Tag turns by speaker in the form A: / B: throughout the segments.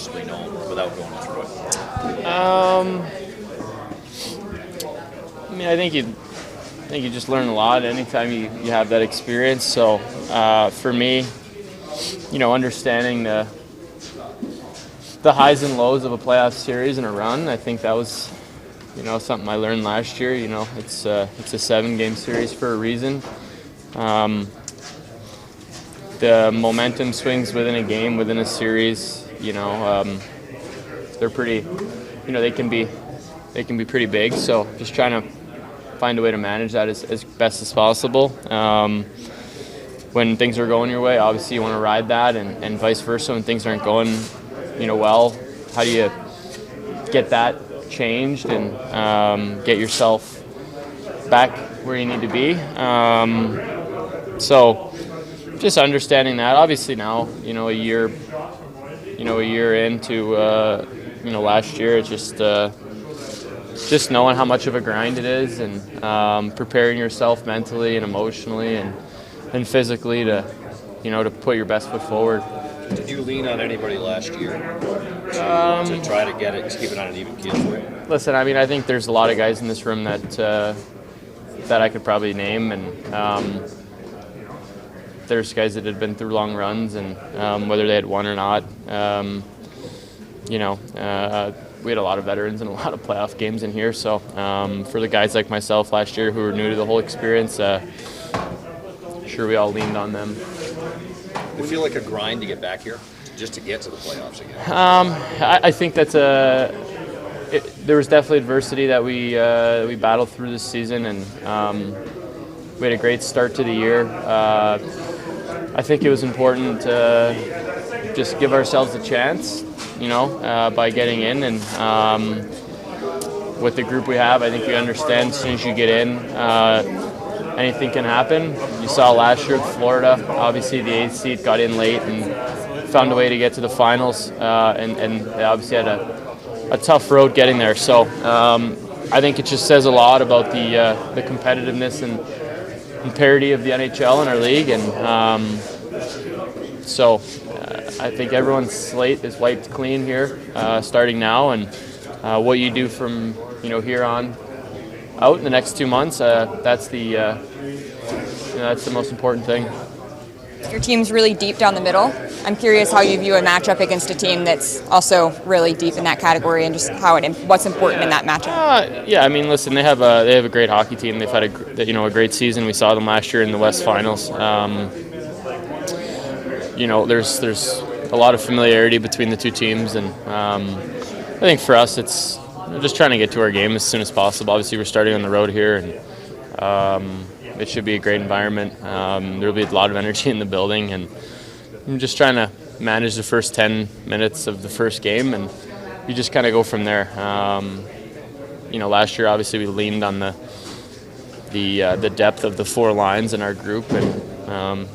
A: possibly known without going through it?
B: I mean, I think you just learn a lot anytime you have that experience. So for me, understanding the highs and lows of a playoff series and a run, I think that was something I learned last year. It's a 7-game series for a reason. The momentum swings within a game, within a series, they're pretty, they can be pretty big. So just trying to find a way to manage that as best as possible. When things are going your way, obviously you want to ride that, and vice versa. When things aren't going, well, how do you get that changed and get yourself back where you need to be? So just understanding that. Obviously now, a year into last year, it's just knowing how much of a grind it is, and preparing yourself mentally and emotionally and physically to put your best foot forward.
A: Did you lean on anybody last year to try to keep it on an even keel for you?
B: Listen, I mean, I think there's a lot of guys in this room that I could probably name, and there's guys that had been through long runs, and whether they had won or not, we had a lot of veterans and a lot of playoff games in here. So for the guys like myself last year who were new to the whole experience, sure we all leaned on them.
A: Does it feel like a grind to get back here, just to get to the playoffs again?
B: I think that's there was definitely adversity that we battled through this season, and we had a great start to the year. I think it was important to just give ourselves a chance, by getting in, and with the group we have, I think you understand as soon as you get in, anything can happen. You saw last year with Florida, obviously the 8th seed got in late and found a way to get to the finals, and they obviously had a tough road getting there. So I think it just says a lot about the competitiveness and parity of the NHL in our league, and so I think everyone's slate is wiped clean here, starting now, and what you do from here on out in the next 2 months, that's the most important thing.
C: Your team's really deep down the middle. I'm curious how you view a matchup against a team that's also really deep in that category, and just what's important in that matchup.
B: Yeah, I mean, listen, they have a great hockey team. They've had a great season. We saw them last year in the West Finals. There's a lot of familiarity between the two teams, and I think for us it's just trying to get to our game as soon as possible. Obviously, we're starting on the road here, and it should be a great environment. There'll be a lot of energy in the building, and I'm just trying to manage the first 10 minutes of the first game, and you just kind of go from there. Last year, obviously, we leaned on the depth of the 4 lines in our group, and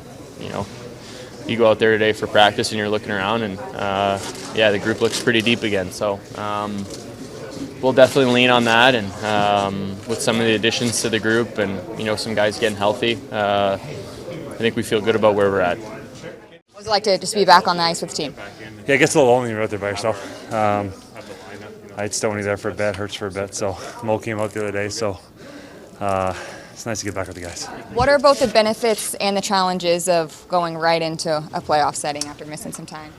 B: you go out there today for practice and you're looking around, and the group looks pretty deep again. So we'll definitely lean on that, and with some of the additions to the group, and some guys getting healthy, I think we feel good about where we're at.
C: What was it like to just be back on the ice with the team?
D: Yeah, it gets a little lonely when you're out there by yourself. I had Stoney there for a bit, hurts for a bit, so Mo came out the other day, so it's nice to get back with the guys.
C: What are both the benefits and the challenges of going right into a playoff setting after missing some time?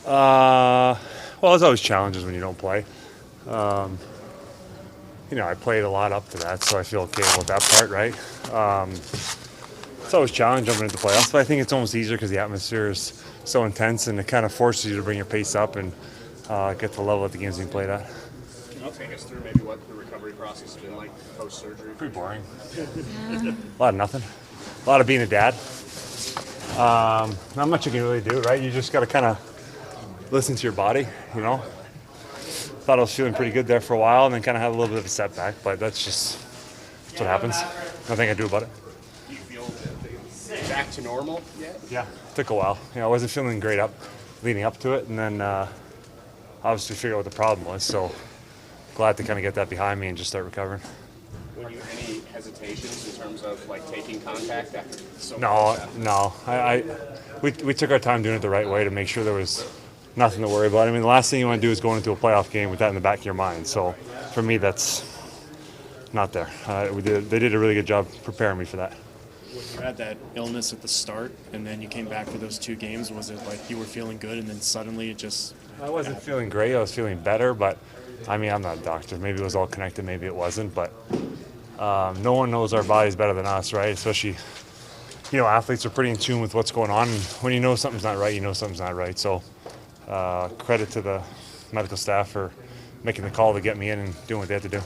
D: Well, there's always challenges when you don't play. I played a lot up to that, so I feel okay about that part, right? It's always a challenge jumping into the playoffs, but I think it's almost easier because the atmosphere is so intense, and it kind of forces you to bring your pace up and get to the level that the game's being played at.
E: Can you take us through maybe what the recovery process has been like post-surgery?
D: Pretty boring. A lot of nothing. A lot of being a dad. Not much you can really do, right? You just got to kind of listen to your body, Thought I was feeling pretty good there for a while, and then kind of had a little bit of a setback, but that's what happens. Nothing I can do about it.
E: Do you feel back to normal yet?
D: Yeah, it took a while. I wasn't feeling great leading up to it, and then obviously figure out what the problem was, so glad to kind of get that behind me and just start recovering.
E: Were you any hesitations in terms of taking contact after so
D: No. We took our time doing it the right way to make sure there was nothing to worry about. I mean, the last thing you want to do is go into a playoff game with that in the back of your mind. So for me, that's not there. They did a really good job preparing me for that.
F: When you had that illness at the start and then you came back for those 2 games, was it like you were feeling good and then suddenly it just...
D: I wasn't feeling great. I was feeling better, but I mean, I'm not a doctor. Maybe it was all connected, maybe it wasn't, but no one knows our bodies better than us, right? Especially, athletes are pretty in tune with what's going on, and when you know something's not right, you know something's not right. So credit to the medical staff for making the call to get me in and doing what they had to do.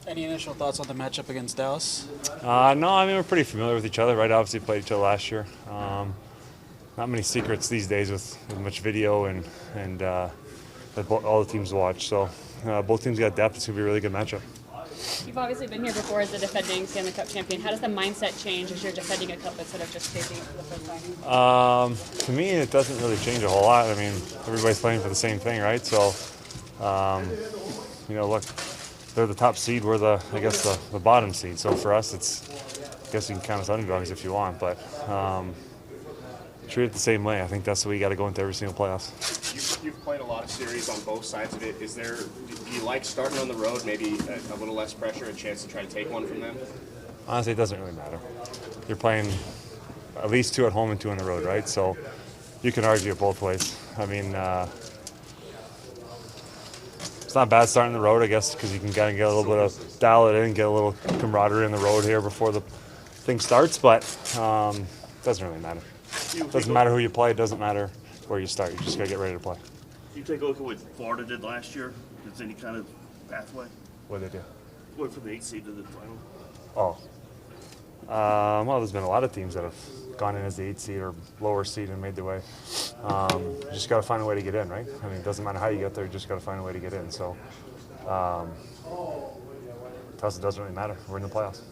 G: Any initial thoughts on the matchup against Dallas?
D: No, I mean, we're pretty familiar with each other, right? Obviously played each other last year. Not many secrets these days with much video and that all the teams watch. So both teams got depth. It's going to be a really good matchup.
H: You've obviously been here before as the defending Stanley Cup champion. How does the mindset change as you're defending a cup instead of just taking it for the first time?
D: To me, it doesn't really change a whole lot. I mean, everybody's playing for the same thing, right? So, look, they're the top seed. We're the bottom seed. So for us, I guess you can count us underdogs if you want, but treat it the same way. I think that's the way you got to go into every single playoffs.
E: You've played a lot of series on both sides of it. Do you like starting on the road, maybe a little less pressure, a chance to try to take one from them?
D: Honestly, it doesn't really matter. You're playing at least 2 at home and 2 on the road, right? So you can argue it both ways. I mean, it's not bad starting the road, I guess, because you can kind of get a little bit of dial it in, get a little camaraderie on the road here before the thing starts, but it doesn't really matter. It doesn't matter who you play. It doesn't matter where you start. You just got to get ready to play.
I: You take a look at what Florida did last year. Is there any kind of pathway?
D: What did they do?
I: Went from the 8th seed to the final.
D: Oh. Well, there's been a lot of teams that have gone in as the 8th seed or lower seed and made their way. You just got to find a way to get in, right? I mean, it doesn't matter how you get there. You just got to find a way to get in. So, to us, it doesn't really matter. We're in the playoffs.